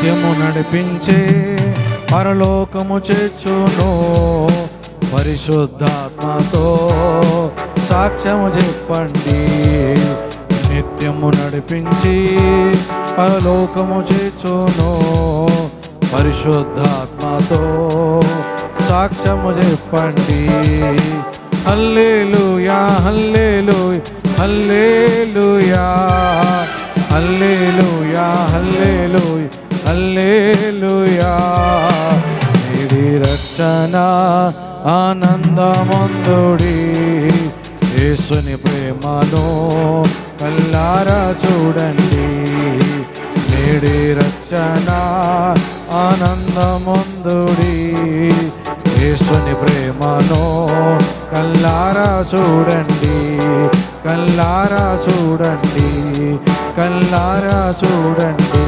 నిత్యము నడిపించే పరలోకము చేర్చును పరిశుద్ధాత్మతో సాక్ష్యము చెప్పండి. నిత్యము నడిపించి పరలోకము చేర్చును పరిశుద్ధాత్మతో సాక్ష్యము చెప్పండి. హల్లెలూయా హల్లెలూయా హల్లెలూయా హల్లెలూయా హల్లెలూయా హల్లెలూయా. ఇది రక్షణ ఆనందమందుడి యేసుని ప్రేమను కల్లారా చూడండి. నేడి రక్షణ ఆనందమందుడి యేసుని ప్రేమను కల్లారా చూడండి. కల్లారా చూడండి కల్లారా చూడండి.